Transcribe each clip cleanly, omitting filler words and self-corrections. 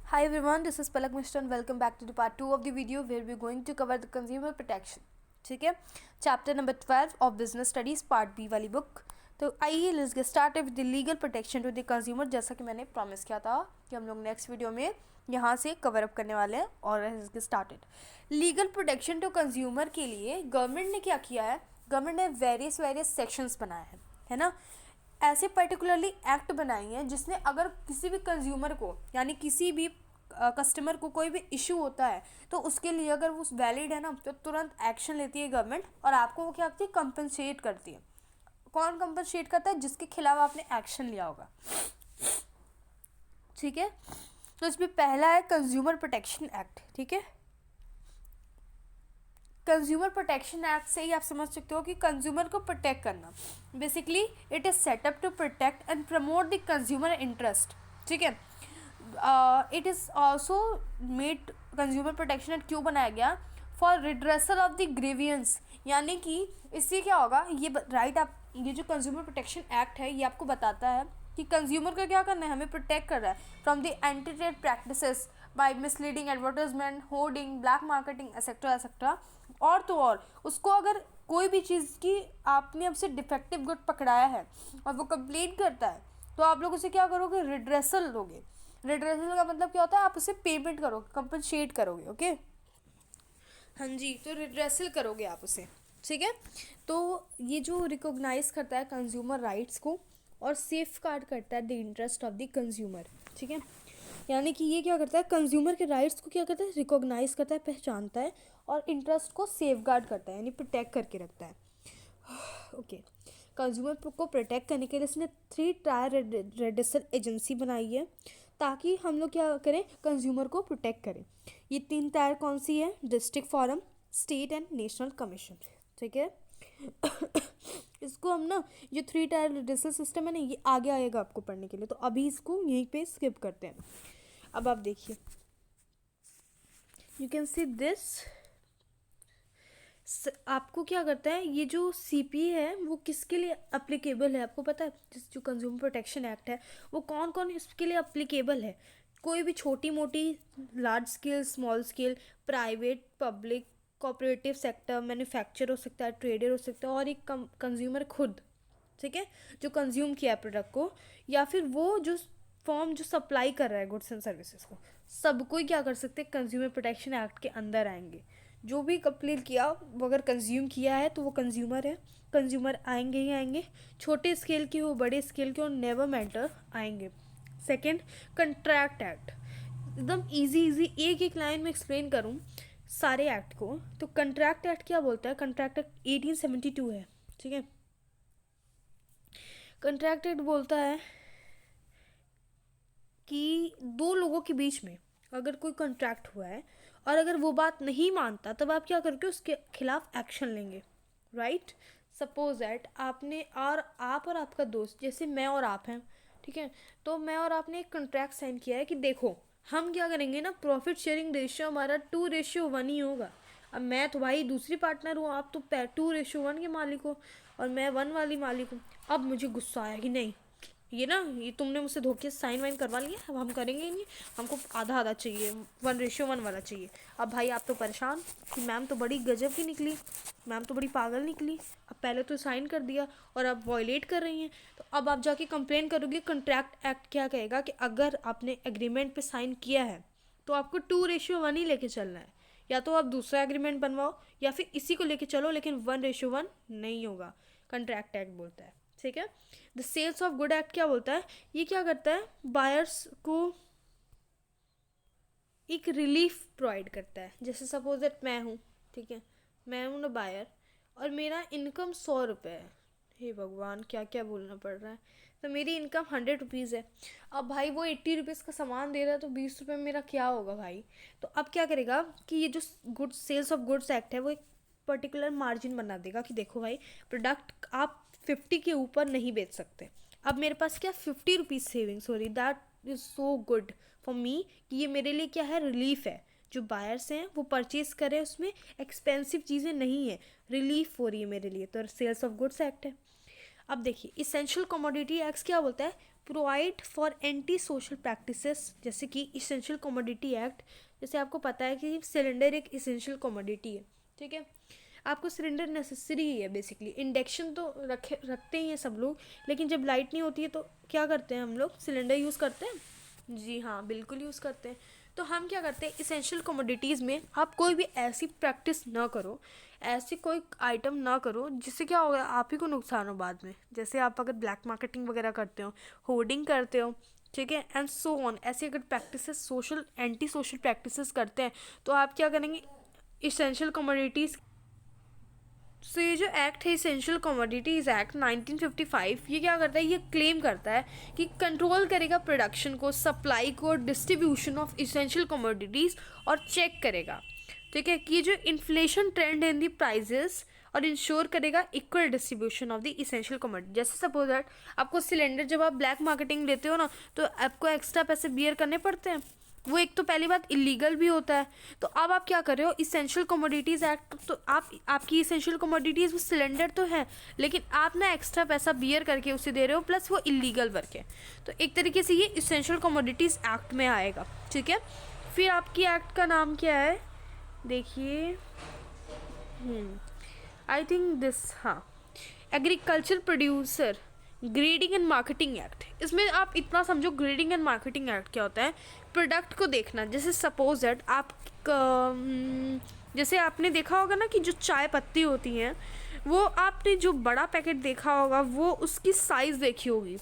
Hi everyone, this is Palak Mishra and welcome back to the part 2 of the video where we're going to cover the consumer protection. ठीक है, chapter number 12 of business studies part B वाली book. तो आइए let's get started with the legal protection to the consumer. जैसा कि मैंने promise किया था कि हम लोग नेक्स्ट वीडियो में यहाँ से कवर अप करने वाले हैं. और let's get started. Legal protection to consumer के लिए गवर्नमेंट ने क्या किया है, गवर्नमेंट ने वेरियस सेक्शंस बनाए है ना. ऐसे पर्टिकुलरली एक्ट बनाई हैं जिसने अगर किसी भी कंज्यूमर को यानी किसी भी कस्टमर को कोई भी इशू होता है तो उसके लिए अगर वो वैलिड है ना तो तुरंत एक्शन लेती है गवर्नमेंट और आपको वो क्या करती है, कंपनसेट करती है. कौन कंपनसेट करता है? जिसके खिलाफ आपने एक्शन लिया होगा. ठीक है, तो इसमें पहला है कंज्यूमर प्रोटेक्शन एक्ट. ठीक है, कंज्यूमर प्रोटेक्शन एक्ट से ही आप समझ सकते हो कि कंज्यूमर को प्रोटेक्ट करना. Basically it is set up to protect and promote the consumer interest. ठीक है, it is also made consumer protection act क्यों बनाया गया? For redressal of the grievances. यानी कि इससे क्या होगा, ये राइट आप ये जो कंज्यूमर प्रोटेक्शन एक्ट है ये आपको बताता है कि कंज्यूमर का क्या करना है, हमें प्रोटेक्ट कर रहा है from the anti trade practices by misleading advertisement, hoarding, black marketing etcetera etcetera. और तो और उसको अगर कोई भी चीज़ की आपने हमसे डिफेक्टिव गुड पकड़ाया है और वो कंप्लेन करता है तो आप लोग उसे क्या करोगे, रिड्रेसल दोगे. रिड्रेसल का मतलब क्या होता है, आप उसे पेमेंट करोगे, कंपनसेट करोगे. ओके, हाँ जी, तो रिड्रेसल करोगे आप उसे. ठीक है, तो ये जो रिकॉग्नाइज करता है कंज्यूमर राइट्स को और सेफ गार्ड करता है the interest of the consumer. ठीक है, यानी कि ये क्या करता है, कंज्यूमर के राइट्स को क्या करता है, रिकॉग्नाइज करता है, पहचानता है और इंटरेस्ट को सेफ गार्ड करता है यानी प्रोटेक्ट करके रखता है. ओके, कंज्यूमर को प्रोटेक्ट करने के लिए इसने 3 टायर रेडिसल एजेंसी बनाई है ताकि हम लोग क्या करें, कंज्यूमर को प्रोटेक्ट करें. ये 3 टायर कौन सी है? District forum, state and national commission. ठीक है, इसको हम ना ये 3 टायर रेडिसल सिस्टम है ना, ये आगे आएगा आपको पढ़ने के लिए, तो अभी इसको यहीं पे स्किप करते हैं. अब आप देखिए, यू कैन सी दिस. आपको क्या करता है, ये जो सीपी है वो किसके लिए अप्लीकेबल है आपको पता है? जो कंज्यूमर प्रोटेक्शन एक्ट है वो कौन कौन इसके लिए अप्लीकेबल है? कोई भी छोटी मोटी, large scale, small scale, private, public, cooperative sector, manufacture हो सकता है, ट्रेडर हो सकता है और एक कंज्यूमर खुद. ठीक है, जो कंज्यूम किया है प्रोडक्ट को, या फिर वो जो फॉर्म जो सप्लाई कर रहा है गुड्स एंड सर्विसेज को, सबको ही क्या कर सकते हैं, कंज्यूमर प्रोटेक्शन एक्ट के अंदर आएंगे. जो भी कंप्लीट किया वो अगर कंज्यूम किया है तो वो कंज्यूमर है. कंज्यूमर आएंगे ही आएंगे, छोटे स्केल के हो, बड़े स्केल के हो, नेवर मैटर आएंगे. Second, contract act. एकदम इजी एक एक लाइन में एक्सप्लेन करूँ सारे एक्ट को तो कंट्रैक्ट एक्ट क्या बोलता है? कंट्रैक्ट एक्ट 1872 है. ठीक है, कंट्रैक्ट एक्ट बोलता है कि 2 लोगों के बीच में अगर कोई कॉन्ट्रैक्ट हुआ है और अगर वो बात नहीं मानता तब आप क्या करके उसके खिलाफ एक्शन लेंगे. राइट, सपोज दैट आपने और आप और आपका दोस्त, जैसे मैं और आप हैं, ठीक है, तो मैं और आपने एक कॉन्ट्रैक्ट साइन किया है कि देखो हम क्या करेंगे ना, प्रॉफिट शेयरिंग रेशियो हमारा 2:1 ही होगा. अब मैं तो भाई दूसरी पार्टनर हूँ, आप तो 2:1 के मालिक हो और मैं 1 वाली मालिक हूँ. अब मुझे गुस्सा आया कि नहीं, ये तुमने मुझसे धोखे से साइन वाइन करवा लिया, अब हम करेंगे ही नहीं, हमको आधा आधा चाहिए, 1:1 वाला चाहिए. अब भाई आप तो परेशान कि मैम तो बड़ी गजब की निकली, मैम तो बड़ी पागल निकली, अब पहले तो साइन कर दिया और अब वॉयलेट कर रही हैं. तो अब आप जाके कंप्लेन करोगे. कंट्रैक्ट एक्ट क्या कहेगा कि अगर आपने एग्रीमेंट पे साइन किया है तो आपको 2:1 ही लेके चलना है. या तो आप दूसरा एग्रीमेंट बनवाओ या फिर इसी को लेके चलो, लेकिन 1:1 नहीं होगा, कंट्रैक्ट एक्ट बोलता है. ठीक है, the sales of good act क्या बोलता है? ये क्या करता है, बायर्स को एक रिलीफ प्रोवाइड करता है. जैसे सपोज दैट मैं हूँ, ठीक है, मैं हूँ ना बायर और मेरा इनकम 100 रुपये है. हे भगवान, क्या क्या बोलना पड़ रहा है. तो मेरी इनकम 100 रुपीज़ है. अब भाई वो 80 रुपीज़ का सामान दे रहा है तो 20 रुपये में मेरा क्या होगा भाई? तो अब क्या करेगा कि ये जो good sales of goods act है वो एक पर्टिकुलर मार्जिन बना देगा कि देखो भाई, प्रोडक्ट आप 50 के ऊपर नहीं बेच सकते. अब मेरे पास क्या 50 रुपीज़ सेविंग्स हो रही, that is so good for me कि ये मेरे लिए क्या है, रिलीफ है. जो बायर्स हैं वो परचेज करें, उसमें एक्सपेंसिव चीज़ें नहीं है, रिलीफ हो रही है मेरे लिए, तो सेल्स ऑफ गुड्स एक्ट है. अब देखिए, इसेंशियल कमोडिटी एक्ट क्या बोलता है? Provide for anti social practices, जैसे कि इसेंशियल कमोडिटी एक्ट। जैसे आपको पता है कि सिलेंडर एक इसेंशियल कमोडिटी है, ठीक है, आपको सिलेंडर नेसेसरी ही है बेसिकली। इंडक्शन तो रखते ही हैं सब लोग, लेकिन जब लाइट नहीं होती है तो क्या करते हैं हम लोग, सिलेंडर यूज़ करते हैं। जी हाँ, बिल्कुल यूज़ करते हैं। तो हम क्या करते हैं, इसेंशियल कमोडिटीज़ में आप कोई भी ऐसी प्रैक्टिस ना करो, ऐसी कोई आइटम ना करो जिससे क्या होगा, आप ही को नुकसान हो बाद में। जैसे आप अगर ब्लैक मार्केटिंग वगैरह करते हो, होर्डिंग करते हो, ठीक है, एंड सो ऑन, ऐसी अगर practices social anti social practices करते हैं तो आप क्या करेंगे, इसेंशियल कमोडिटीज़। सो ये जो एक्ट है, इसेंशियल कमोडिटीज़ एक्ट 1955, ये क्या करता है, ये क्लेम करता है कि कंट्रोल करेगा प्रोडक्शन को, सप्लाई को, डिस्ट्रीब्यूशन ऑफ इसेंशियल कमोडिटीज़, और चेक करेगा, ठीक है, कि जो इन्फ्लेशन ट्रेंड है इन दी प्राइजेस, और इंश्योर करेगा equal distribution of the essential commodity. जैसे सपोज दैट आपको सिलेंडर, जब आप ब्लैक मार्केटिंग लेते हो ना, तो आपको एक्स्ट्रा पैसे बियर करने पड़ते हैं, वो एक तो पहली बात इलीगल भी होता है। तो अब आप क्या कर रहे हो, इसेंशियल कमोडिटीज़ एक्ट, तो आपकी इसेंशियल कमोडिटीज़ वो सिलेंडर तो है, लेकिन आप ना एक्स्ट्रा पैसा बियर करके उसे दे रहे हो, प्लस वो इलीगल वर्क है। तो एक तरीके से ये इसेंशियल कमोडिटीज़ एक्ट में आएगा, ठीक है। फिर आपकी एक्ट का नाम क्या है, देखिए, आई थिंक दिस, हाँ, agriculture producer grading and marketing act. इसमें आप इतना समझो, ग्रेडिंग एंड मार्केटिंग एक्ट क्या होता है, प्रोडक्ट को देखना। जैसे सपोज दैट आप जैसे आपने देखा होगा ना कि जो चाय पत्ती होती हैं, वो आपने जो बड़ा पैकेट देखा होगा वो उसकी साइज़ देखी होगी,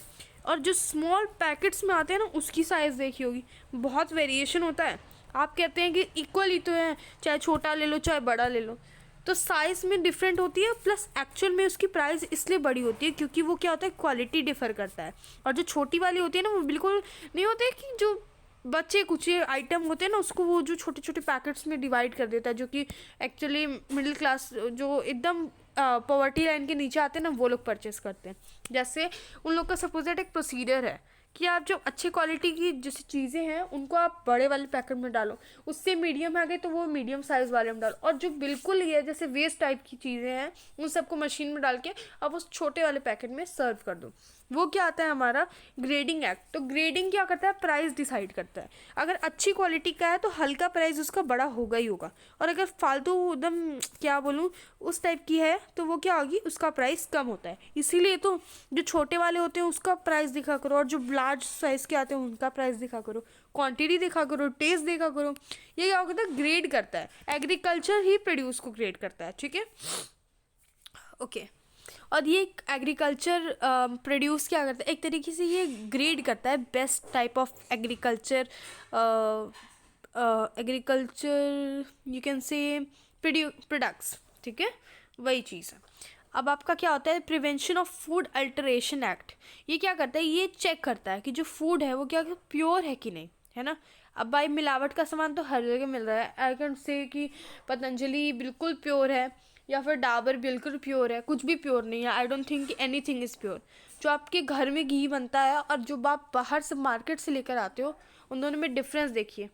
और जो स्मॉल पैकेट्स में आते हैं ना उसकी साइज़ देखी होगी, बहुत वेरिएशन होता है। आप कहते हैं कि इक्वल ही तो है, चाहे छोटा ले लो चाहे बड़ा ले लो, तो साइज़ में डिफरेंट होती है, प्लस एक्चुअल में उसकी प्राइस इसलिए बड़ी होती है क्योंकि वो क्या होता है, क्वालिटी डिफ़र करता है। और जो छोटी वाली होती है ना, वो बिल्कुल नहीं होते कि जो बच्चे कुछ आइटम होते हैं ना, उसको वो जो छोटे छोटे पैकेट्स में डिवाइड कर देता है, जो कि एक्चुअली मिडिल क्लास, जो एकदम पॉवर्टी लाइन के नीचे आते हैं ना, वो लोग परचेस करते हैं। जैसे उन लोग का सपोज दैट एक प्रोसीजर है कि आप जो अच्छी क्वालिटी की जैसी चीज़ें हैं उनको आप बड़े वाले पैकेट में डालो, उससे मीडियम आ गए तो वो मीडियम साइज़ वाले में डालो, और जो बिल्कुल ही है जैसे वेस्ट टाइप की चीज़ें हैं उन सबको मशीन में डाल के आप उस छोटे वाले पैकेट में सर्व कर दो। वो क्या आता है, हमारा ग्रेडिंग एक्ट। तो ग्रेडिंग क्या करता है, प्राइस डिसाइड करता है। अगर अच्छी क्वालिटी का है तो हल्का प्राइस उसका बड़ा होगा ही होगा, और अगर फालतू एकदम क्या बोलूँ उस टाइप की है तो वो क्या होगी, उसका प्राइस कम होता है। इसीलिए तो जो छोटे वाले होते हैं उसका प्राइस दिखा करो, और जो लार्ज साइज़ के आते हैं उनका प्राइस दिखा करो, क्वांटिटी दिखा करो, टेस्ट देखा करो। ये क्या होता है, ग्रेड करता है, एग्रीकल्चर ही प्रोड्यूस को ग्रेड करता है, ठीक है, ओके। और ये एग्रीकल्चर प्रोड्यूस क्या करता है, एक तरीके से ये ग्रेड करता है best type of agriculture, agriculture you can say products, ठीक है, वही चीज़ है। अब आपका क्या होता है, prevention of food alteration act. ये क्या करता है, ये चेक करता है कि जो फूड है वो क्या प्योर है कि नहीं, है ना। अब भाई मिलावट का सामान तो हर जगह मिल रहा है, आई कैन से कि पतंजलि बिल्कुल प्योर है, या फिर डाबर बिल्कुल प्योर है, कुछ भी प्योर नहीं है। I don't think anything is pure. जो आपके घर में घी बनता है और जो आप बाहर से मार्केट से लेकर आते हो, उन दोनों में डिफरेंस देखिए।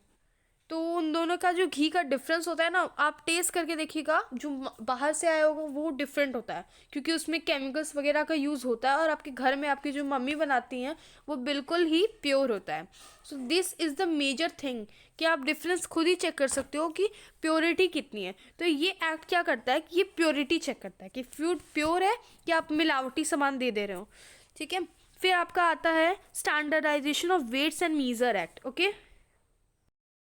तो उन दोनों का जो घी का डिफरेंस होता है ना, आप टेस्ट करके देखिएगा, जो बाहर से आया होगा वो डिफरेंट होता है क्योंकि उसमें केमिकल्स वगैरह का यूज़ होता है, और आपके घर में आपकी जो मम्मी बनाती हैं वो बिल्कुल ही प्योर होता है। So this is the major thing कि आप डिफरेंस खुद ही चेक कर सकते हो कि प्योरिटी कितनी है। तो ये एक्ट क्या करता है कि ये प्योरिटी चेक करता है कि फूड प्योर है कि आप मिलावटी सामान दे रहे हो, ठीक है। फिर आपका आता है standardisation of weights and measure act, okay.